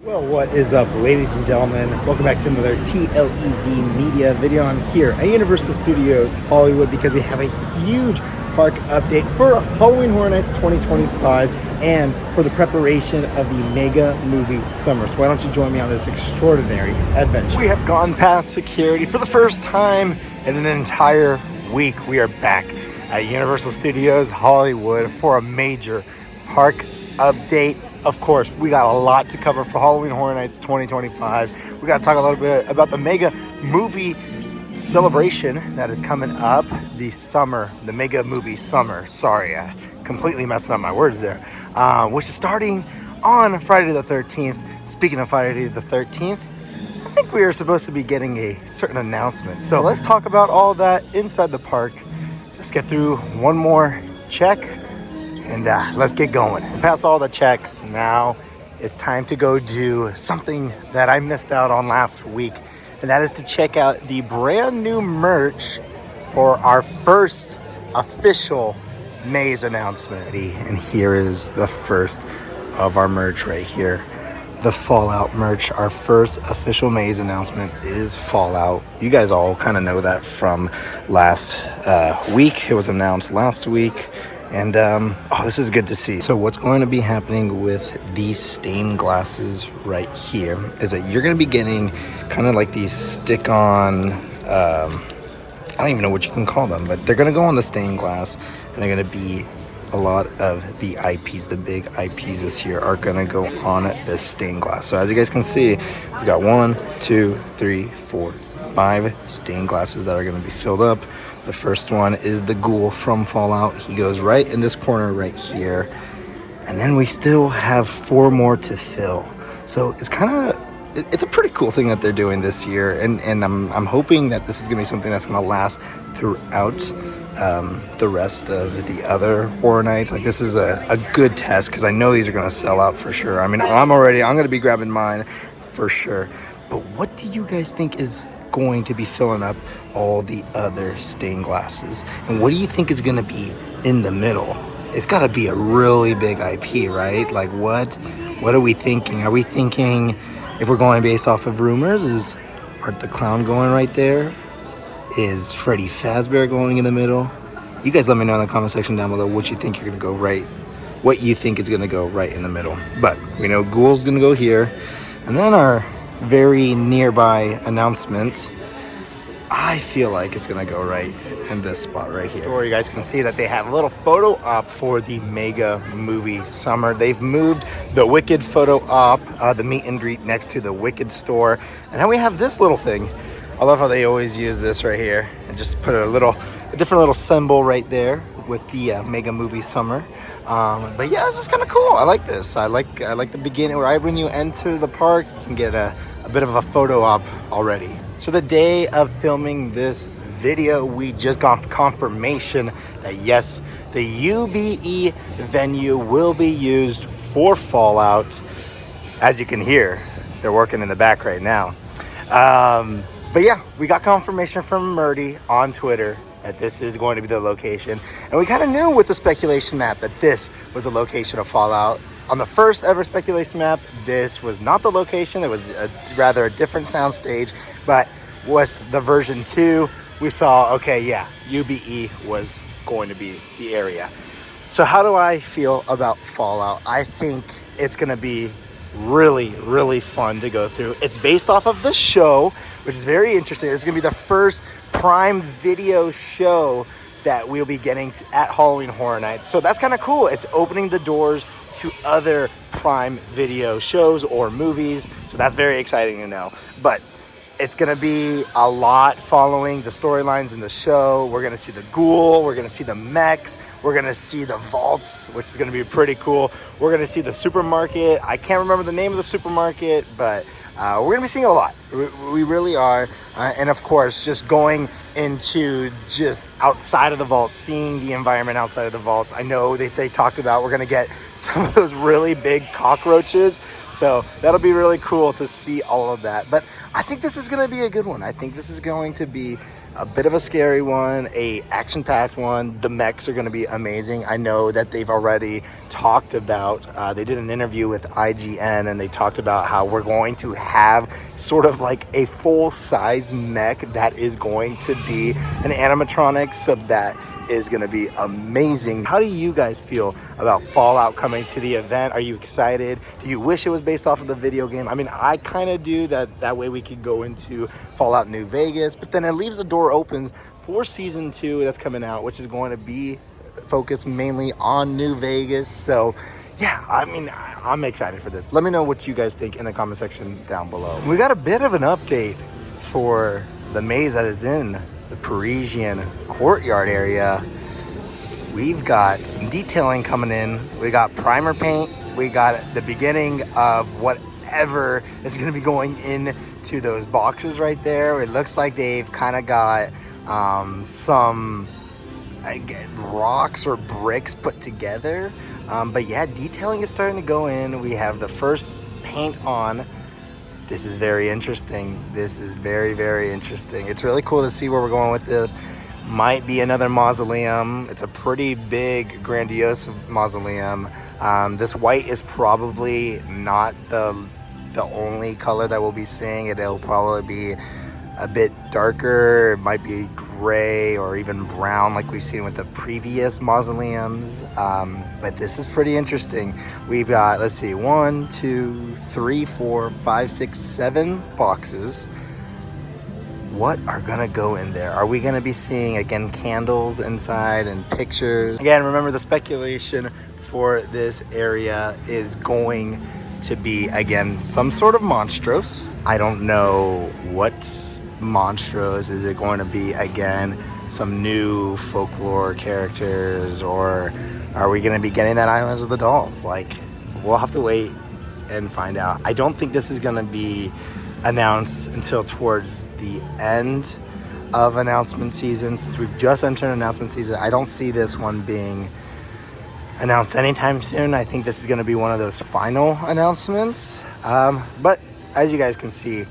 Well, what is up, ladies and gentlemen? Welcome back to another TLEV Media video. I'm here at Universal Studios Hollywood because we have a huge park update for Halloween Horror Nights 2025 and for the preparation of the mega movie summer. So why don't you join me on this extraordinary adventure? We have gone past security for the first time in an entire week. We are back at Universal Studios Hollywood for a major park update. Of course, we got a lot to cover for Halloween Horror Nights 2025. We got to talk a little bit about the mega movie celebration that is coming up this summer, the mega movie summer. Sorry, I completely messing up my words there. Which is starting on Friday the 13th. Speaking of Friday the 13th, I think we are supposed to be getting a certain announcement. So let's talk about all that inside the park. Let's get through one more check. And let's get going. Past all the checks, now it's time to go do something that I missed out on last week. And that is to check out the brand new merch for our first official Maze announcement. And here is the first of our merch right here. The Fallout merch. Our first official Maze announcement is Fallout. You guys all kind of know that from last week. It was announced last week. And this is good to see. So what's going to be happening with these stained glasses right here is that you're going to be getting kind of like these stick-on, I don't even know what you can call them, but they're going to go on the stained glass, and they're going to be a lot of the IPs, the big IPs this year are going to go on this stained glass. So as you guys can see, we've got 1, 2, 3, 4, 5 stained glasses that are going to be filled up. The first one is the ghoul from Fallout. He goes right in this corner right here. And then we still have 4 more to fill. So it's it's a pretty cool thing that they're doing this year. And I'm hoping that this is going to be something that's going to last throughout the rest of the other Horror Nights. Like, this is a good test because I know these are going to sell out for sure. I mean, I'm going to be grabbing mine for sure. But what do you guys think is going to be filling up all the other stained glasses? And what do you think is going to be in the middle? It's got to be a really big IP, right? Like, what are we thinking? Are we thinking, if we're going based off of rumors, is Art the Clown going right there? Is Freddy Fazbear going in the middle? You guys let me know in the comment section down below what you think you're going to go right, what you think is going to go right in the middle. But we know Ghoul's going to go here. And then our very nearby announcement, I feel like it's gonna go right in this spot right here. You guys can see that they have a little photo op for the mega movie summer. They've moved the Wicked photo op, the meet and greet next to the Wicked store, and then we have this little thing. I love how they always use this right here and just put a different little symbol right there with the mega movie summer. But yeah, it's just kind of cool. I like this. I like the beginning, right when you enter the park, you can get a bit of a photo op already. So the day of filming this video, we just got confirmation that yes, the UBE venue will be used for Fallout. As you can hear, they're working in the back right now. But yeah, we got confirmation from Murdy on Twitter that this is going to be the location. And we kind of knew with the speculation map that this was the location of Fallout. On the first ever speculation map, this was not the location. It was rather a different soundstage. But was the version 2, we saw, okay, yeah, UBE was going to be the area. So how do I feel about Fallout? I think it's going to be really, really fun to go through. It's based off of the show, which is very interesting. It's going to be the first Prime Video show that we'll be getting at Halloween Horror Nights. So that's kind of cool. It's opening the doors to other Prime Video shows or movies. So that's very exciting to know. But it's going to be a lot following the storylines in the show. We're going to see the ghoul. We're going to see the mechs. We're going to see the vaults, which is going to be pretty cool. We're going to see the supermarket. I can't remember the name of the supermarket, but we're going to be seeing a lot. We really are. And of course, just going into just outside of the vault, seeing the environment outside of the vaults. I know they talked about we're going to get some of those really big cockroaches. So that'll be really cool to see all of that. But I think this is going to be a good one. I think this is going to be a bit of a scary one, a action-packed one. The mechs are going to be amazing. I know that they've already talked about, they did an interview with IGN, and they talked about how we're going to have sort of like a full-size mech that is going to be an animatronic. So that is going to be amazing. How do you guys feel about Fallout coming to the event? Are you excited? Do you wish it was based off of the video game? I mean, I kind of do. That way we could go into Fallout New Vegas, but then it leaves the door open for season 2 that's coming out, which is going to be focused mainly on New Vegas. So yeah, I mean, I'm excited for this. Let me know what you guys think in the comment section down below. We got a bit of an update for the maze that is in the Parisian courtyard area. We've got some detailing coming in. We got primer paint. We got the beginning of whatever is going to be going into those boxes right there. It looks like they've kind of got some rocks or bricks put together. But yeah, detailing is starting to go in. We have the first paint on. This is very interesting. This is very, very interesting. It's really cool to see where we're going with this. Might be another mausoleum. It's a pretty big, grandiose mausoleum. This white is probably not the only color that we'll be seeing. It'll probably be a bit darker. It might be gray or even brown like we've seen with the previous mausoleums. But this is pretty interesting. We've got, let's see, 1, 2, 3, 4, 5, 6, 7 boxes. What are gonna go in there? Are we gonna be seeing, again, candles inside and pictures? Again, remember, the speculation for this area is going to be, again, some sort of monstros. I don't know what monstros. Is it going to be, again, some new folklore characters, or are we going to be getting that Islands of the Dolls? Like, we'll have to wait and find out. I don't think this is going to be announced until towards the end of announcement season. Since we've just entered announcement season, I don't see this one being announced anytime soon. I think this is going to be one of those final announcements. But as you guys can see,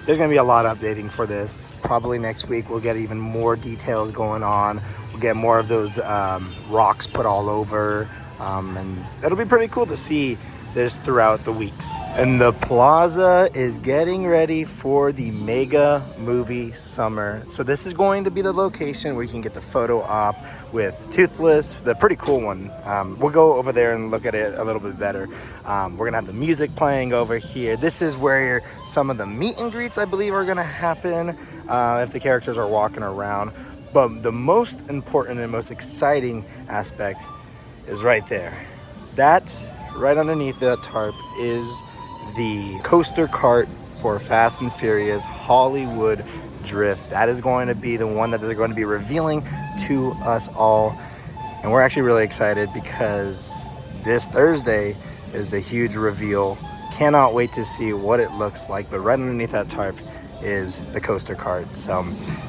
there's going to be a lot of updating for this. Probably next week we'll get even more details going on. We'll get more of those rocks put all over. And it'll be pretty cool to see this throughout the weeks. And the plaza is getting ready for the mega movie summer. So this is going to be the location where you can get the photo op with Toothless, the pretty cool one. We'll go over there and look at it a little bit better. We're gonna have the music playing over here. This is where some of the meet and greets, I believe, are gonna happen if the characters are walking around. But the most important and most exciting aspect is right there. That's right underneath that tarp is the coaster cart for Fast and Furious Hollywood Drift. That is going to be the one that they're going to be revealing to us all. And we're actually really excited because this Thursday is the huge reveal. Cannot wait to see what it looks like. But right underneath that tarp is the coaster cart. So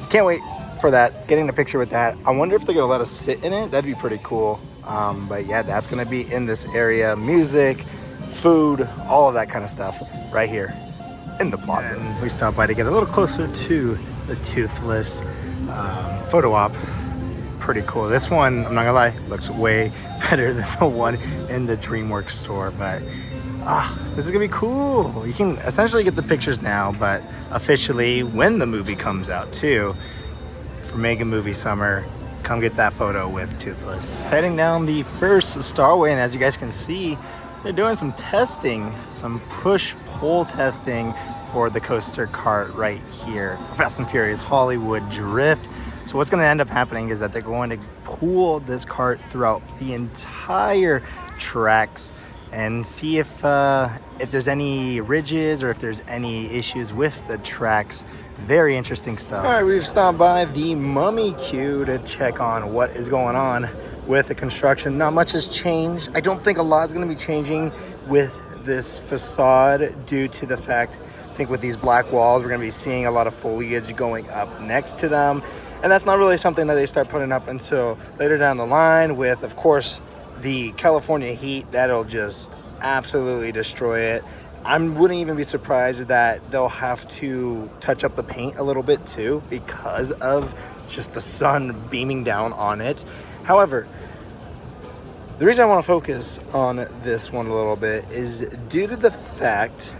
can't wait for that. Getting a picture with that. I wonder if they're going to let us sit in it. That'd be pretty cool. But yeah, that's going to be in this area. Music, food, all of that kind of stuff right here in the plaza. And we stopped by to get a little closer to the Toothless photo op. Pretty cool. This one, I'm not gonna lie, looks way better than the one in the DreamWorks store. But this is gonna be cool. You can essentially get the pictures now, but officially when the movie comes out too, for Mega Movie Summer, come get that photo with Toothless. Heading down the first Starway, and as you guys can see, they're doing some testing, some push-pull testing for the coaster cart right here. Fast and Furious Hollywood Drift. So what's going to end up happening is that they're going to pull this cart throughout the entire tracks and see if there's any ridges or if there's any issues with the tracks. Very interesting stuff. All right, we've stopped by the Mummy Queue to check on what is going on with the construction. Not much has changed. I don't think a lot is going to be changing with this facade due to the fact, I think with these black walls, we're going to be seeing a lot of foliage going up next to them. And that's not really something that they start putting up until later down the line with, of course, the California heat. That'll just absolutely destroy it. I wouldn't even be surprised that they'll have to touch up the paint a little bit too because of just the sun beaming down on it. However, the reason I want to focus on this one a little bit is due to the fact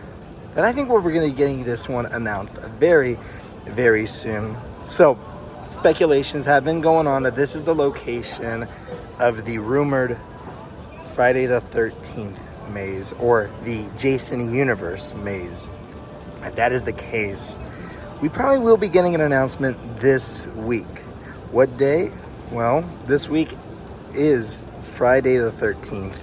that I think we're going to be getting this one announced very, very soon. So, speculations have been going on that this is the location of the rumored Friday the 13th maze, or the Jason Universe maze. If that is the case, we probably will be getting an announcement this week. What day? Well, this week is Friday the 13th.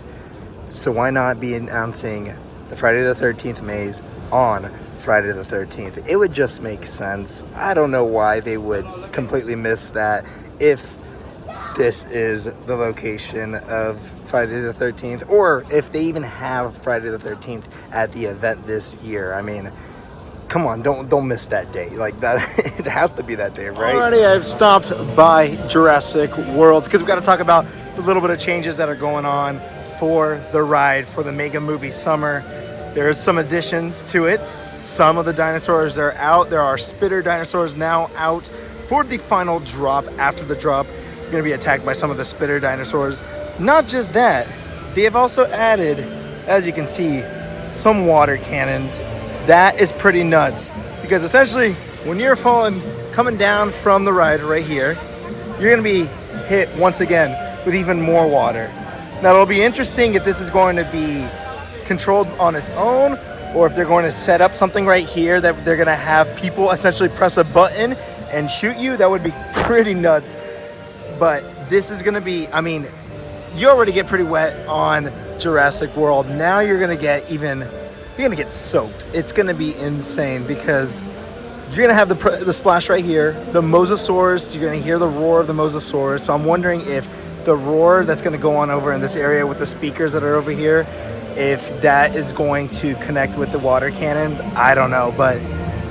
So why not be announcing the Friday the 13th maze on Friday the 13th? It would just make sense. I don't know why they would completely miss that if this is the location of Friday the 13th, or if they even have Friday the 13th at the event this year. I mean, come on, don't miss that day. Like that, it has to be that day, right? Alrighty, I've stopped by Jurassic World because we've got to talk about the little bit of changes that are going on for the ride for the Mega Movie Summer. There's some additions to it. Some of the dinosaurs are out. There are spitter dinosaurs now out for the final drop. After the drop, you're going to be attacked by some of the spitter dinosaurs. Not just that, they have also added, as you can see, some water cannons. That is pretty nuts because essentially when you're coming down from the ride right here, you're going to be hit once again with even more water. Now it'll be interesting if this is going to be controlled on its own, or if they're going to set up something right here that they're going to have people essentially press a button and shoot you. That would be pretty nuts. But this is going to be, I mean, you already get pretty wet on Jurassic World. Now you're going to get soaked. It's going to be insane because you're going to have the splash right here, the Mosasaurus. You're going to hear the roar of the Mosasaurus. So I'm wondering if the roar that's going to go on over in this area with the speakers that are over here, if that is going to connect with the water cannons. I don't know, but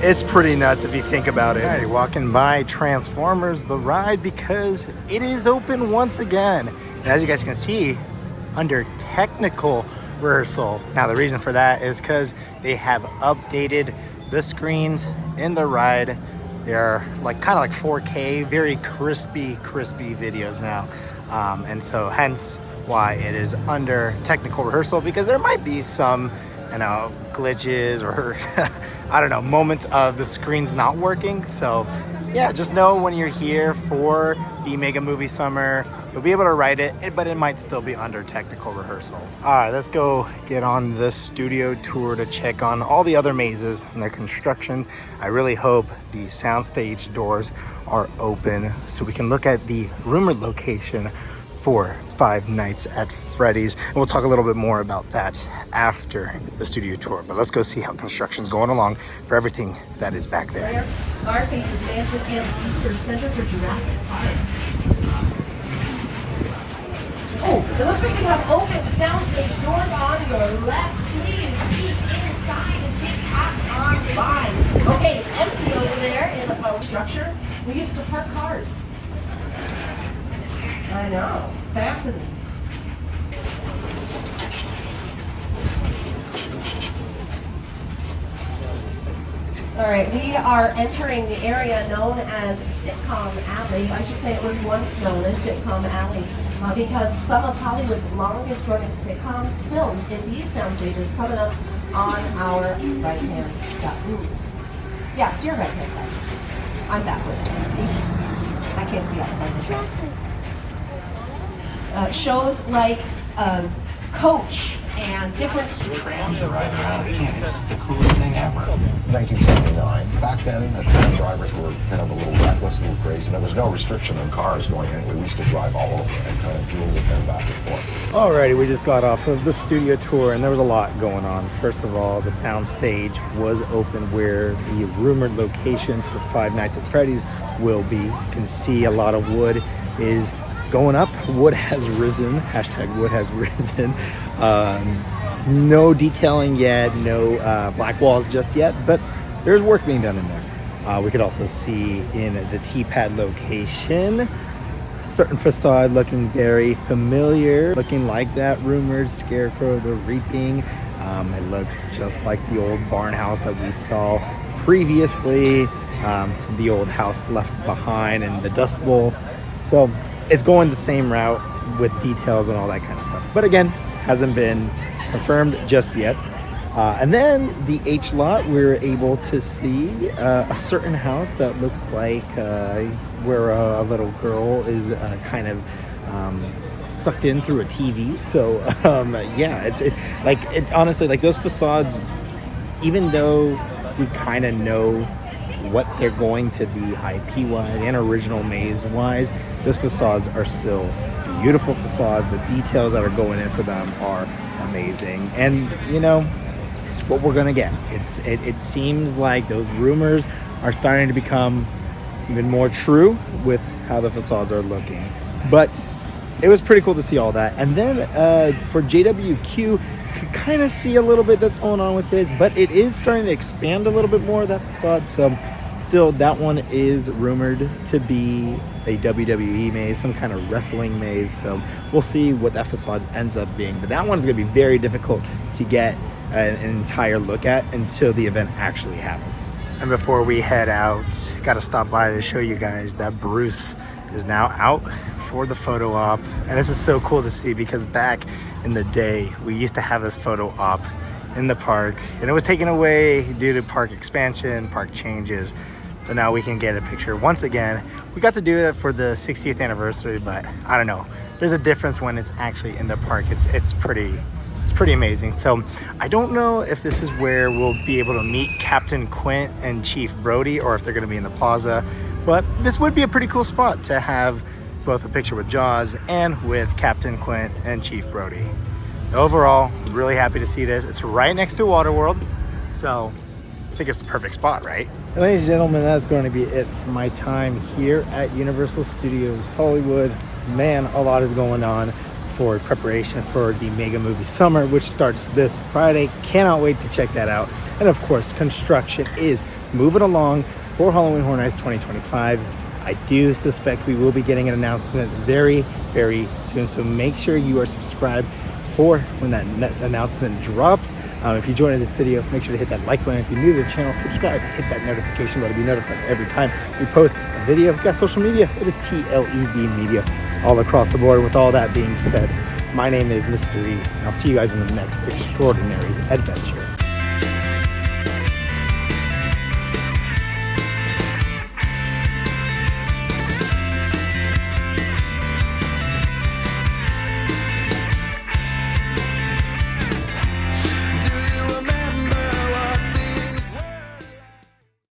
it's pretty nuts if you think about it. All right, walking by Transformers the ride because it is open once again. And as you guys can see, under technical rehearsal. Now the reason for that is because they have updated the screens in the ride. They're kind of like 4K, very crispy videos now. And so hence why it is under technical rehearsal, because there might be some, glitches or I don't know, moments of the screens not working. So yeah, just know when you're here for the Mega Movie Summer, you'll be able to ride it, but it might still be under technical rehearsal. All right, let's go get on the studio tour to check on all the other mazes and their constructions. I really hope the soundstage doors are open so we can look at the rumored location for Five Nights at Freddy's. And we'll talk a little bit more about that after the studio tour. But let's go see how construction's going along for everything that is back there. Scarface's Mansion and Visitor Center for Jurassic Park. Oh, it looks like you have open soundstage doors on your left. Please peek inside as we pass on by. Okay, it's empty over there in the structure. We use it to park cars. I know. Fascinating. All right, we are entering the area known as Sitcom Alley. I should say it was once known as Sitcom Alley because some of Hollywood's longest running sitcoms filmed in these sound stages coming up on our right-hand side. Ooh. Yeah, to your right-hand side. I'm backwards. See? I can't see out in front of the train. Shows like Coach and different trams are riding around. It's the coolest thing ever. 1979. Back then, the tram drivers were kind of a little reckless, a little crazy. There was no restriction on cars going anywhere. We used to drive all over and kind of duel with them back and forth. Alrighty, we just got off of the studio tour and there was a lot going on. First of all, the sound stage was open where the rumored location for Five Nights at Freddy's will be. You can see a lot of wood is going up. Wood has risen. Hashtag wood has risen. No detailing yet, no black walls just yet, but there's work being done in there. We could also see in the T-pad location certain facade looking very familiar, looking like that rumored Scarecrow the Reaping. It looks just like the old barn house that we saw previously, the old house left behind and the Dust Bowl. So it's going the same route with details and all that kind of stuff. But again, hasn't been confirmed just yet. And then the H lot, we're able to see a certain house that looks like where a little girl is kind of sucked in through a TV. So yeah, honestly, like those facades, even though you kind of know what they're going to be IP wise and original maze wise, those facades are still beautiful facades. The details that are going in for them are amazing, and you know, it's what we're gonna get. It seems like those rumors are starting to become even more true with how the facades are looking. But it was pretty cool to see all that. And then for JWQ, could kind of see a little bit that's going on with it, but it is starting to expand a little bit more of that facade. So still, that one is rumored to be a WWE maze, some kind of wrestling maze. So we'll see what that facade ends up being. But that one's going to be very difficult to get an entire look at until the event actually happens. And before we head out, got to stop by to show you guys that Bruce is now out for the photo op. And this is so cool to see, because back in the day, we used to have this photo op in the park, and it was taken away due to park expansion, park changes. But now we can get a picture once again. We got to do it for the 60th anniversary, but I don't know. There's a difference when it's actually in the park. It's pretty amazing. So I don't know if this is where we'll be able to meet Captain Quint and Chief Brody, or if they're going to be in the plaza. But this would be a pretty cool spot to have both a picture with Jaws and with Captain Quint and Chief Brody. Overall, really happy to see this. It's right next to Waterworld, so I think it's the perfect spot, right? And ladies and gentlemen, that's going to be it for my time here at Universal Studios Hollywood. Man, a lot is going on for preparation for the Mega Movie Summer, which starts this Friday. Cannot wait to check that out. And of course, construction is moving along for Halloween Horror Nights 2025. I do suspect we will be getting an announcement very, very soon. So make sure you are subscribed for when that announcement drops. If you joined this video, make sure to hit that like button. If you're new to the channel, subscribe, hit that notification bell to be notified every time we post a video. We've got social media. It is TLEV Media all across the board. With all that being said, my name is Mr. E, and I'll see you guys in the next extraordinary adventure.